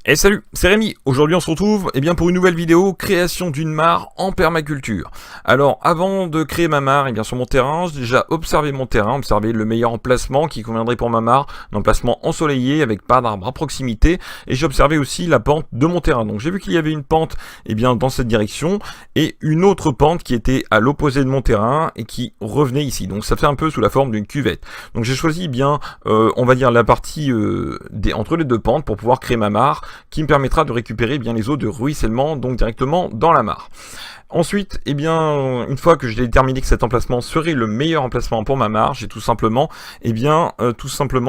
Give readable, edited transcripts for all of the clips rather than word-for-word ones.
Et salut, c'est Rémi. Aujourd'hui on se retrouve pour une nouvelle vidéo, création d'une mare en permaculture. Alors avant de créer ma mare, sur mon terrain, j'ai déjà observé mon terrain, observé le meilleur emplacement qui conviendrait pour ma mare, un emplacement ensoleillé avec pas d'arbres à proximité, et j'ai observé aussi la pente de mon terrain. Donc j'ai vu qu'il y avait une pente dans cette direction et une autre pente qui était à l'opposé de mon terrain et qui revenait ici. Donc ça fait un peu sous la forme d'une cuvette. Donc j'ai choisi on va dire la partie entre les deux pentes pour pouvoir créer ma mare, qui me permettra de récupérer les eaux de ruissellement donc directement dans la mare. Ensuite, une fois que j'ai déterminé que cet emplacement serait le meilleur emplacement pour ma mare, j'ai tout simplement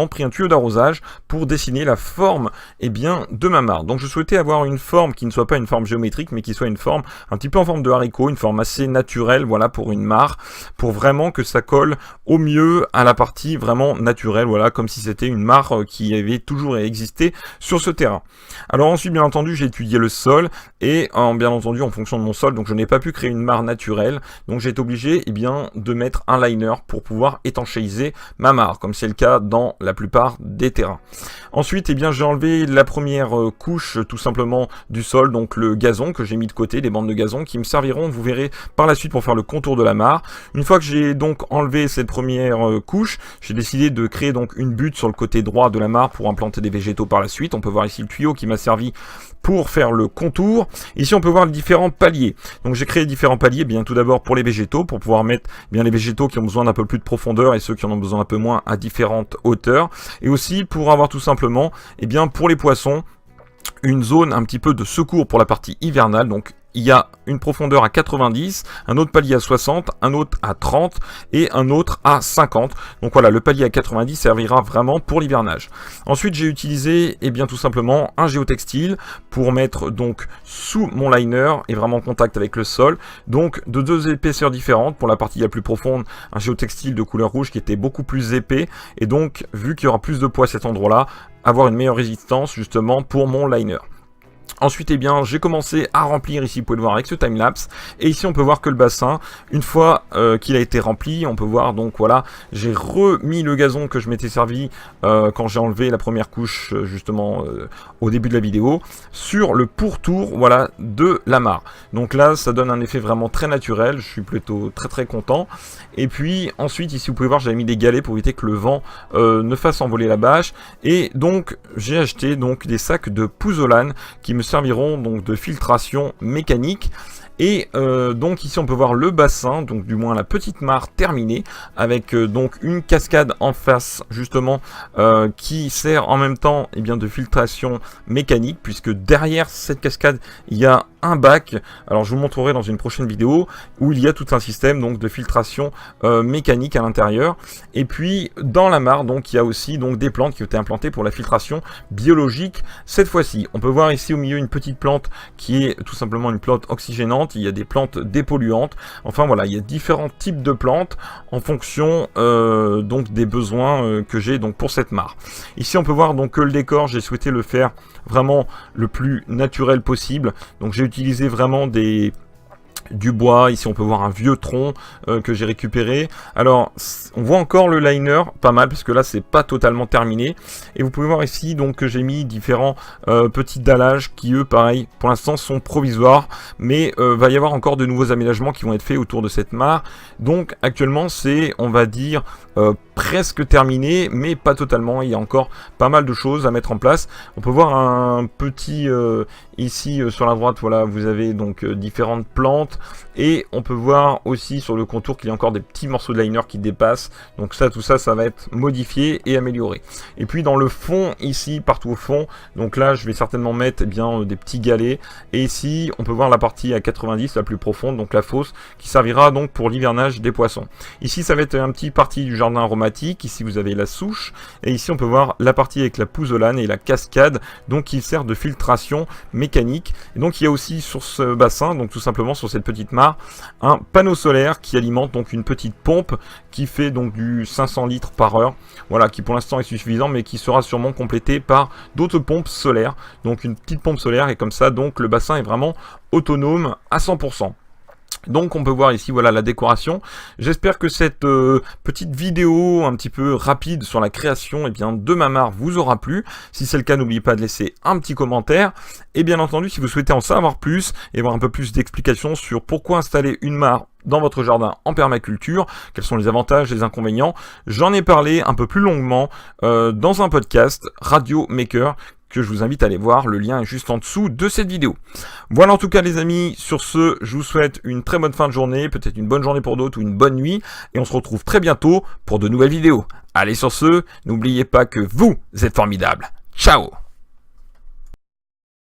pris un tuyau d'arrosage pour dessiner la forme de ma mare. Donc je souhaitais avoir une forme qui ne soit pas une forme géométrique, mais qui soit une forme un petit peu en forme de haricot, une forme assez naturelle, voilà, pour une mare, pour vraiment que ça colle au mieux à la partie vraiment naturelle, voilà, comme si c'était une mare qui avait toujours existé sur ce terrain. Alors ensuite, bien entendu, j'ai étudié le sol et bien entendu, en fonction de mon sol, donc je n'ai pas pu créer une mare naturelle, donc j'ai été obligé de mettre un liner pour pouvoir étanchéiser ma mare, comme c'est le cas dans la plupart des terrains. Ensuite, j'ai enlevé la première couche tout simplement du sol, donc le gazon que j'ai mis de côté, des bandes de gazon qui me serviront, vous verrez par la suite, pour faire le contour de la mare. Une fois que j'ai donc enlevé cette première couche, j'ai décidé de créer donc une butte sur le côté droit de la mare pour implanter des végétaux par la suite. On peut voir ici le tuyau qui m'a servi pour faire le contour. Ici on peut voir les différents paliers. Donc j'ai créé différents paliers, tout d'abord pour les végétaux, pour pouvoir mettre les végétaux qui ont besoin d'un peu plus de profondeur et ceux qui en ont besoin un peu moins à différentes hauteurs. Et aussi pour avoir tout simplement, pour les poissons, une zone un petit peu de secours pour la partie hivernale. Donc il y a une profondeur à 90, un autre palier à 60, un autre à 30 et un autre à 50. Donc voilà, le palier à 90 servira vraiment pour l'hivernage. Ensuite, j'ai utilisé tout simplement un géotextile pour mettre donc sous mon liner et vraiment en contact avec le sol. Donc de deux épaisseurs différentes. Pour la partie la plus profonde, un géotextile de couleur rouge qui était beaucoup plus épais. Et donc, vu qu'il y aura plus de poids à cet endroit-là, avoir une meilleure résistance justement pour mon liner. Ensuite, j'ai commencé à remplir ici, vous pouvez le voir avec ce timelapse. Et ici, on peut voir que le bassin, une fois qu'il a été rempli, on peut voir, donc voilà, j'ai remis le gazon que je m'étais servi quand j'ai enlevé la première couche, au début de la vidéo, sur le pourtour, voilà, de la mare. Donc là, ça donne un effet vraiment très naturel. Je suis plutôt très content. Et puis, ensuite, ici, vous pouvez voir, j'avais mis des galets pour éviter que le vent ne fasse envoler la bâche. Et donc, j'ai acheté donc des sacs de pouzzolane qui me serviront donc de filtration mécanique. Et donc ici on peut voir le bassin, donc du moins la petite mare terminée, avec donc une cascade en face justement qui sert en même temps de filtration mécanique, puisque derrière cette cascade il y a un bac. Alors je vous montrerai dans une prochaine vidéo où il y a tout un système donc de filtration mécanique à l'intérieur. Et puis dans la mare donc il y a aussi donc des plantes qui ont été implantées pour la filtration biologique cette fois-ci. On peut voir ici au milieu une petite plante qui est tout simplement une plante oxygénante. Il y a des plantes dépolluantes. Enfin voilà, il y a différents types de plantes en fonction donc des besoins que j'ai donc pour cette mare. Ici on peut voir donc que le décor, j'ai souhaité le faire vraiment le plus naturel possible. Donc j'ai utilisé vraiment du bois. Ici on peut voir un vieux tronc que j'ai récupéré. Alors on voit encore le liner pas mal, parce que là c'est pas totalement terminé. Et vous pouvez voir ici donc que j'ai mis différents petits dallages qui eux pareil pour l'instant sont provisoires, mais va y avoir encore de nouveaux aménagements qui vont être faits autour de cette mare. Donc actuellement c'est, on va dire, presque terminé, mais pas totalement. Il y a encore pas mal de choses à mettre en place. On peut voir un petit ici sur la droite, voilà, vous avez donc différentes plantes, et on peut voir aussi sur le contour qu'il y a encore des petits morceaux de liner qui dépassent. Donc ça, tout ça, ça va être modifié et amélioré. Et puis dans le fond ici, partout au fond, donc là je vais certainement mettre des petits galets. Et ici on peut voir la partie à 90, la plus profonde, donc la fosse, qui servira donc pour l'hivernage des poissons. Ici ça va être un petit partie du jardin aromatique. Ici vous avez la souche, et ici on peut voir la partie avec la pouzzolane et la cascade, donc qui sert de filtration mécanique. Et donc il y a aussi sur ce bassin, donc tout simplement sur cette petite mare, un panneau solaire qui alimente donc une petite pompe qui fait donc du 500 litres par heure, voilà, qui pour l'instant est suffisant, mais qui sera sûrement complété par d'autres pompes solaires. Donc une petite pompe solaire, et comme ça donc le bassin est vraiment autonome à 100%. Donc on peut voir ici voilà la décoration. J'espère que cette petite vidéo un petit peu rapide sur la création de ma mare vous aura plu. Si c'est le cas, n'oubliez pas de laisser un petit commentaire. Et bien entendu, si vous souhaitez en savoir plus et avoir un peu plus d'explications sur pourquoi installer une mare dans votre jardin en permaculture, quels sont les avantages, les inconvénients, j'en ai parlé un peu plus longuement dans un podcast Radio Maker que je vous invite à aller voir, le lien est juste en dessous de cette vidéo. Voilà en tout cas les amis, sur ce, je vous souhaite une très bonne fin de journée, peut-être une bonne journée pour d'autres ou une bonne nuit, et on se retrouve très bientôt pour de nouvelles vidéos. Allez sur ce, n'oubliez pas que vous êtes formidables. Ciao!